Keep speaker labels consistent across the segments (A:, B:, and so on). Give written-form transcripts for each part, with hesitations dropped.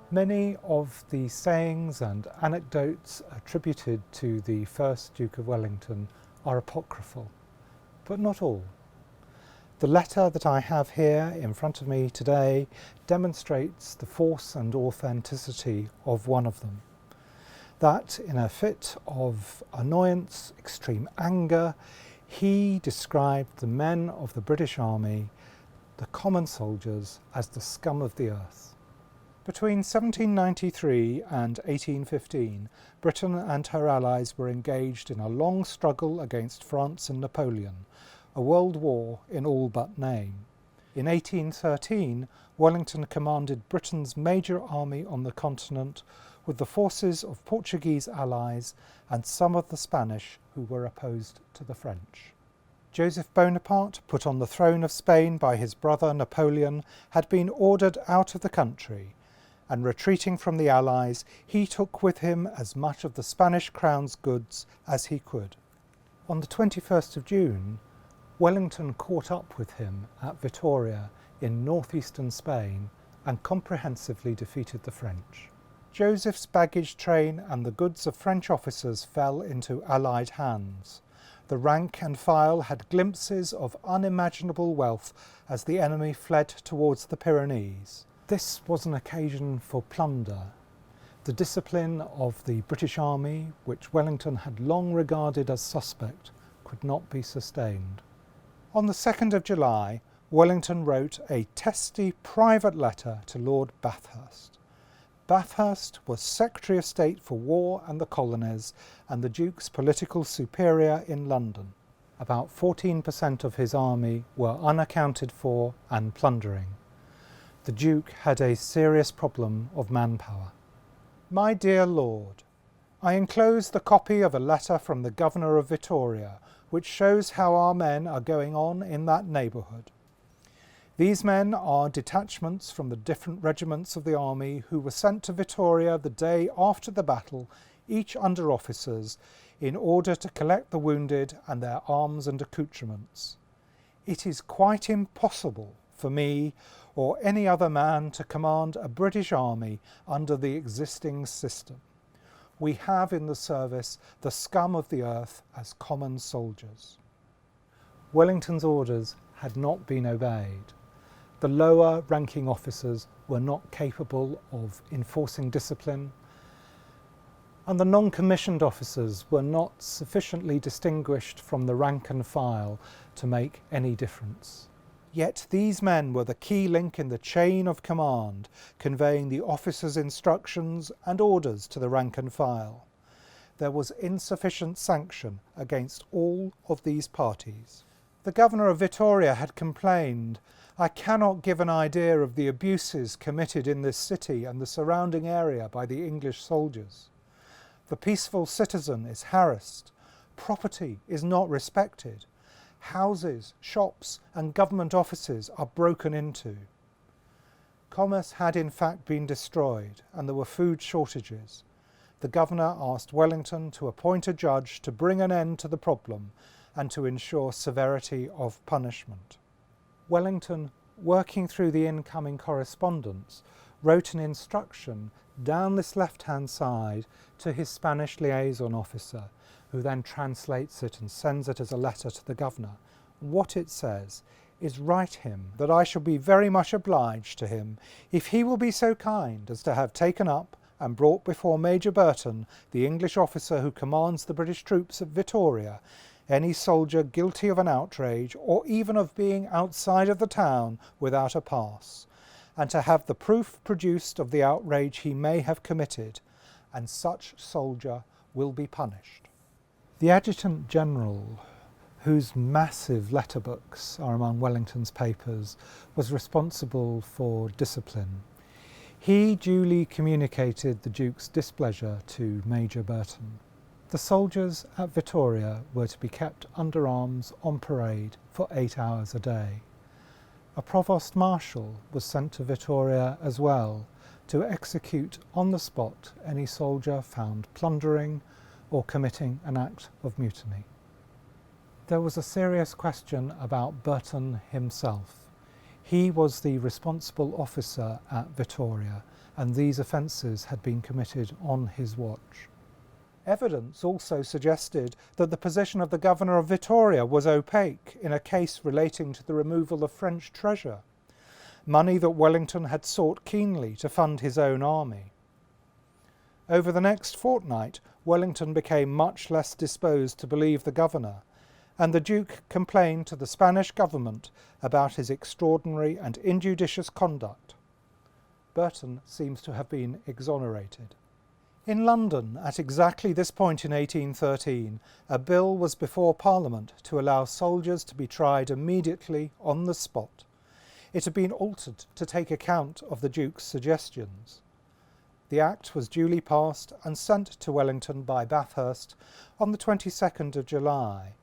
A: Many of the sayings and anecdotes attributed to the first Duke of Wellington are apocryphal, but not all. The letter that I have here in front of me today demonstrates the force and authenticity of one of them. That in a fit of annoyance, extreme anger, he described the men of the British Army, the common soldiers, as the scum of the earth. Between 1793 and 1815, Britain and her allies were engaged in a long struggle against France and Napoleon, a world war in all but name. In 1813, Wellington commanded Britain's major army on the continent with the forces of Portuguese allies and some of the Spanish who were opposed to the French. Joseph Bonaparte, put on the throne of Spain by his brother Napoleon, had been ordered out of the country, and retreating from the Allies, he took with him as much of the Spanish crown's goods as he could. On the 21st of June, Wellington caught up with him at Vittoria in northeastern Spain and comprehensively defeated the French. Joseph's baggage train and the goods of French officers fell into Allied hands. The rank and file had glimpses of unimaginable wealth as the enemy fled towards the Pyrenees. This was an occasion for plunder. The discipline of the British Army, which Wellington had long regarded as suspect, could not be sustained. On the 2nd of July, Wellington wrote a testy private letter to Lord Bathurst. Bathurst was Secretary of State for War and the Colonies and the Duke's political superior in London. About 14% of his army were unaccounted for and plundering. The Duke had a serious problem of manpower. My dear Lord, I enclose the copy of a letter from the Governor of Vittoria, which shows how our men are going on in that neighbourhood. These men are detachments from the different regiments of the army who were sent to Vittoria the day after the battle, each under officers, in order to collect the wounded and their arms and accoutrements. It is quite impossible for me or any other man to command a British army under the existing system. We have in the service the scum of the earth as common soldiers. Wellington's orders had not been obeyed. The lower ranking officers were not capable of enforcing discipline, and the non-commissioned officers were not sufficiently distinguished from the rank and file to make any difference. Yet these men were the key link in the chain of command, conveying the officers' instructions and orders to the rank and file. There was insufficient sanction against all of these parties. The Governor of Vittoria had complained, "I cannot give an idea of the abuses committed in this city and the surrounding area by the English soldiers. The peaceful citizen is harassed, property is not respected, houses, shops and government offices are broken into." Commerce had in fact been destroyed and there were food shortages. The governor asked Wellington to appoint a judge to bring an end to the problem and to ensure severity of punishment. Wellington, working through the incoming correspondence, wrote an instruction down this left-hand side to his Spanish liaison officer, who then translates it and sends it as a letter to the governor. What it says is, "Write him that I shall be very much obliged to him if he will be so kind as to have taken up and brought before Major Burton, the English officer who commands the British troops at Vittoria, any soldier guilty of an outrage or even of being outside of the town without a pass, and to have the proof produced of the outrage he may have committed, and such soldier will be punished." The Adjutant General, whose massive letterbooks are among Wellington's papers, was responsible for discipline. He duly communicated the Duke's displeasure to Major Burton. The soldiers at Vittoria were to be kept under arms on parade for 8 hours a day. A provost marshal was sent to Vittoria as well to execute on the spot any soldier found plundering or committing an act of mutiny. There was a serious question about Burton himself. He was the responsible officer at Vittoria, and these offences had been committed on his watch. Evidence also suggested that the position of the governor of Vittoria was opaque in a case relating to the removal of French treasure, money that Wellington had sought keenly to fund his own army. Over the next fortnight, Wellington became much less disposed to believe the governor, and the Duke complained to the Spanish government about his extraordinary and injudicious conduct. Burton seems to have been exonerated. In London, at exactly this point in 1813, a bill was before Parliament to allow soldiers to be tried immediately on the spot. It had been altered to take account of the Duke's suggestions. The Act was duly passed and sent to Wellington by Bathurst on the 22nd of July,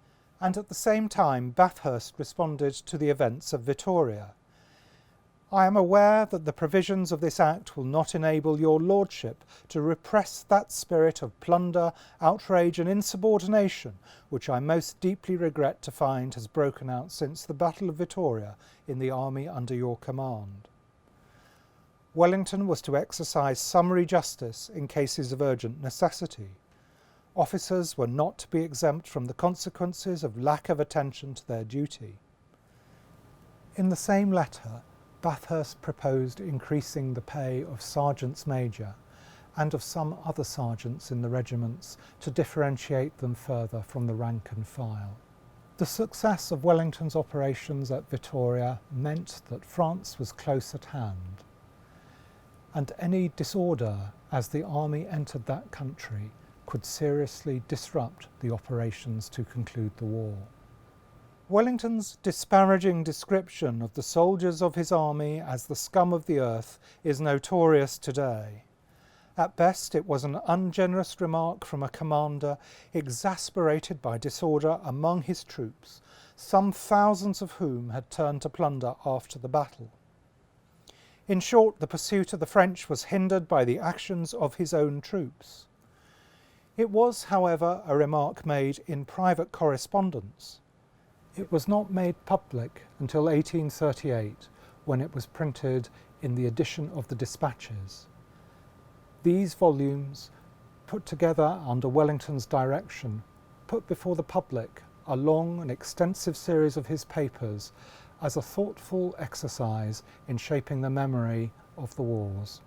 A: and at the same time Bathurst responded to the events of Vittoria. I am aware that the provisions of this Act will not enable your Lordship to repress that spirit of plunder, outrage and insubordination which I most deeply regret to find has broken out since the Battle of Vittoria in the army under your command. Wellington was to exercise summary justice in cases of urgent necessity. Officers were not to be exempt from the consequences of lack of attention to their duty. In the same letter, Bathurst proposed increasing the pay of sergeants major and of some other sergeants in the regiments to differentiate them further from the rank and file. The success of Wellington's operations at Vittoria meant that France was close at hand, and any disorder as the army entered that country could seriously disrupt the operations to conclude the war. Wellington's disparaging description of the soldiers of his army as the scum of the earth is notorious today. At best, it was an ungenerous remark from a commander exasperated by disorder among his troops, some thousands of whom had turned to plunder after the battle. In short, the pursuit of the French was hindered by the actions of his own troops. It was, however, a remark made in private correspondence. It was not made public until 1838, when it was printed in the edition of the Dispatches. These volumes, put together under Wellington's direction, put before the public a long and extensive series of his papers as a thoughtful exercise in shaping the memory of the wars.